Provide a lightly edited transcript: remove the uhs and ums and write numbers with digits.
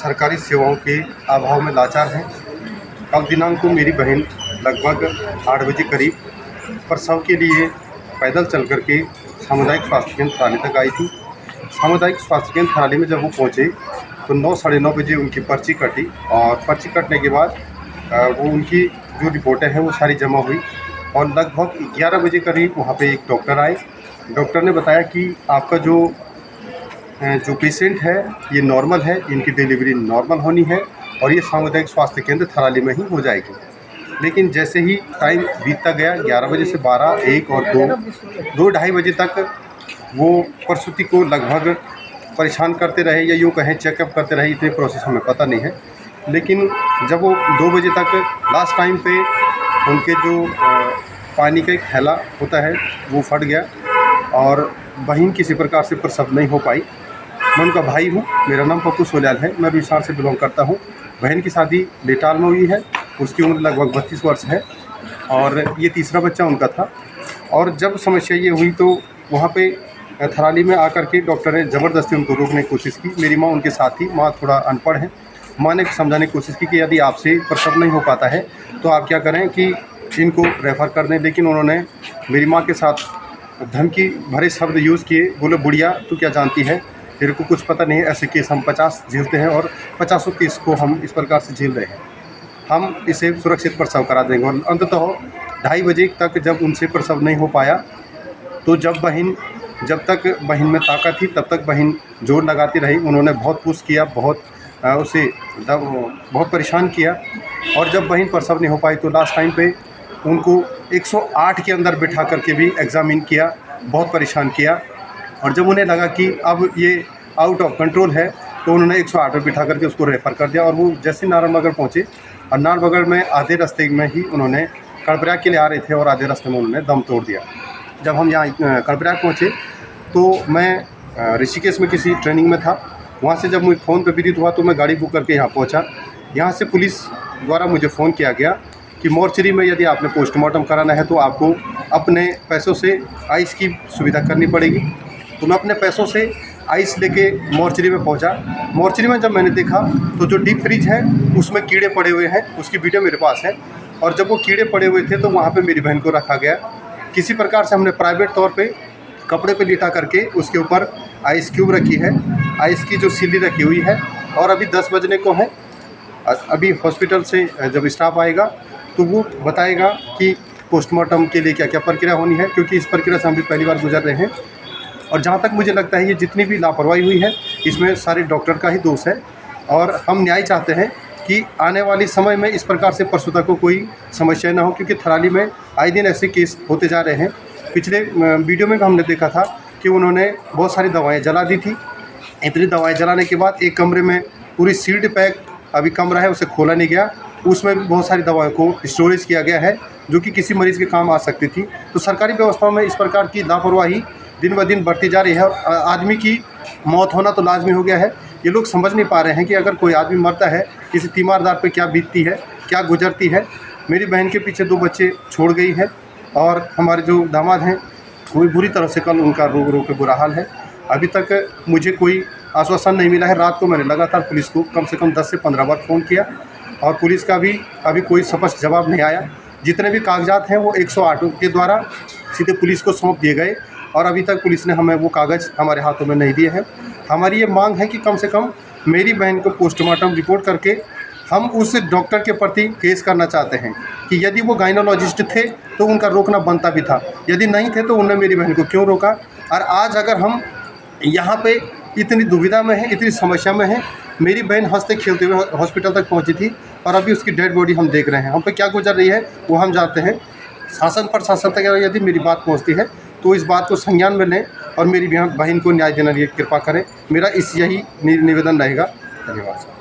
सरकारी सेवाओं के अभाव में लाचार हैं। कल दिनांक को मेरी बहन लगभग 8 बजे करीब प्रसव के लिए पैदल चल कर के सामुदायिक स्वास्थ्य केंद्र थराली तक आई थी। सामुदायिक स्वास्थ्य केंद्र थराली में जब वो पहुँचे तो 9 साढ़े 9 बजे उनकी पर्ची कटी और पर्ची कटने के बाद वो उनकी जो रिपोर्टें हैं वो सारी जमा हुई और लगभग 11 बजे करीब वहाँ पे एक डॉक्टर आए। डॉक्टर ने बताया कि आपका जो पेशेंट है ये नॉर्मल है, इनकी डिलीवरी नॉर्मल होनी है और ये सामुदायिक स्वास्थ्य केंद्र थराली में ही हो जाएगी। लेकिन जैसे ही टाइम बीतता गया 11 बजे से 12, 1 और 2 ढाई बजे तक वो प्रसूति को लगभग परेशान करते रहे या यूँ कहें चेकअप करते रहे। इतने प्रोसेस हमें पता नहीं है, लेकिन जब वो 2 बजे तक लास्ट टाइम पे उनके जो पानी का एक थैला होता है वो फट गया और बहन किसी प्रकार से प्रसव नहीं हो पाई। मैं उनका भाई हूँ, मेरा नाम पप्पू सोल्याल है, मैं बिसार से बिलोंग करता हूँ। बहन की शादी डेटाल में हुई है, उसकी उम्र लगभग 32 वर्ष है और ये तीसरा बच्चा उनका था। और जब समस्या ये हुई तो वहाँ पे थराली में आकर के डॉक्टर ने ज़बरदस्ती उनको रोकने की कोशिश की। मेरी माँ उनके साथ थी, माँ थोड़ा अनपढ़ है। माँ ने समझाने की कोशिश की कि यदि आपसे प्रसव नहीं हो पाता है तो आप क्या करें कि इनको रेफ़र कर दें, लेकिन उन्होंने मेरी माँ के साथ धमकी भरे शब्द यूज़ किए। बोले बुढ़िया तू क्या जानती है, तेरे को कुछ पता नहीं है, ऐसे केस हम 50 झेलते हैं और 50 केस को हम इस प्रकार से झेल रहे हैं, हम इसे सुरक्षित प्रसव करा देंगे। और अंततः 2:30 बजे तक जब उनसे प्रसव नहीं हो पाया तो जब तक बहन में ताकत थी तब तक बहन जोर लगाती रही। उन्होंने बहुत पुश किया, बहुत परेशान किया और जब बहन प्रसव नहीं हो पाई तो लास्ट टाइम पे उनको 108 के अंदर बिठा करके भी एग्ज़ामिन किया, बहुत परेशान किया। और जब उन्हें लगा कि अब ये आउट ऑफ कंट्रोल है तो उन्होंने 108 पर बिठा करके उसको रेफ़र कर दिया। और वो जैसे नारायणनगर पहुँचे और नारायणनगर में आधे रास्ते में ही उन्होंने कर्णप्रयाग के लिए आ रहे थे और आधे रास्ते में उन्होंने दम तोड़ दिया। जब हम यहाँ कर्णप्रयाग पहुँचे तो मैं ऋषिकेश में किसी ट्रेनिंग में था। वहाँ से जब मुझे फ़ोन पे विदित हुआ तो मैं गाड़ी बुक करके यहाँ पहुँचा। यहाँ से पुलिस द्वारा मुझे फ़ोन किया गया कि मोर्चरी में यदि आपने पोस्टमार्टम कराना है तो आपको अपने पैसों से आइस की सुविधा करनी पड़ेगी। तो मैं अपने पैसों से आइस लेके मोर्चरी में पहुंचा। मोर्चरी में जब मैंने देखा तो जो डीप फ्रिज है उसमें कीड़े पड़े हुए हैं, उसकी वीडियो मेरे पास है। और जब वो कीड़े पड़े हुए थे तो वहाँ पे मेरी बहन को रखा गया। किसी प्रकार से हमने प्राइवेट तौर पे कपड़े पे लिटा करके उसके ऊपर आइस क्यूब रखी है, आइस की जो सिल्ली रखी हुई है। और अभी 10 बजने को है। अभी हॉस्पिटल से जब स्टाफ आएगा तो वो बताएगा कि पोस्टमार्टम के लिए क्या क्या प्रक्रिया होनी है, क्योंकि इस प्रक्रिया से हम भी पहली बार गुजर रहे हैं। और जहाँ तक मुझे लगता है ये जितनी भी लापरवाही हुई है इसमें सारे डॉक्टर का ही दोष है। और हम न्याय चाहते हैं कि आने वाले समय में इस प्रकार से प्रसूता को कोई समस्या ना हो, क्योंकि थराली में आए दिन ऐसे केस होते जा रहे हैं। पिछले वीडियो में हमने देखा था कि उन्होंने बहुत सारी दवाएँ जला दी थी। इतनी दवाएँ जलाने के बाद एक कमरे में पूरी सील्ड पैक अभी कमरा है, उसे खोला नहीं गया, उसमें भी बहुत सारी दवाओं को स्टोरेज किया गया है जो कि किसी मरीज़ के काम आ सकती थी। तो सरकारी व्यवस्थाओं में इस प्रकार की लापरवाही दिन ब दिन बढ़ती जा रही है और आदमी की मौत होना तो लाजमी हो गया है। ये लोग समझ नहीं पा रहे हैं कि अगर कोई आदमी मरता है किसी तीमारदार पे क्या बीतती है, क्या गुजरती है। मेरी बहन के पीछे 2 बच्चे छोड़ गई है और हमारे जो दामाद हैं वो भी बुरी तरह से कल उनका रो के बुरा हाल है। अभी तक मुझे कोई आश्वासन नहीं मिला है। रात को मैंने लगातार पुलिस को कम से कम 10 से 15 बार फ़ोन किया और पुलिस का भी अभी कोई स्पष्ट जवाब नहीं आया। जितने भी कागजात हैं वो 108 के द्वारा सीधे पुलिस को सौंप दिए गए और अभी तक पुलिस ने हमें वो कागज़ हमारे हाथों में नहीं दिए हैं। हमारी ये मांग है कि कम से कम मेरी बहन को पोस्टमार्टम रिपोर्ट करके हम उस डॉक्टर के प्रति केस करना चाहते हैं कि यदि वो गायनोलॉजिस्ट थे तो उनका रोकना बनता भी था, यदि नहीं थे तो उन्होंने मेरी बहन को क्यों रोका। और आज अगर हम यहाँ पे इतनी दुविधा में हैं, इतनी समस्या में हैं, मेरी बहन हंसते खेलते हुए हॉस्पिटल तक पहुँची थी और अभी उसकी डेड बॉडी हम देख रहे हैं। हम पे क्या गुजर रही है वो हम जानते हैं। शासन प्रशासन तक यदि मेरी बात पहुँचती है तो इस बात को संज्ञान में लें और मेरी बहन को न्याय देने की कृपा करें। मेरा यही निवेदन रहेगा। धन्यवाद।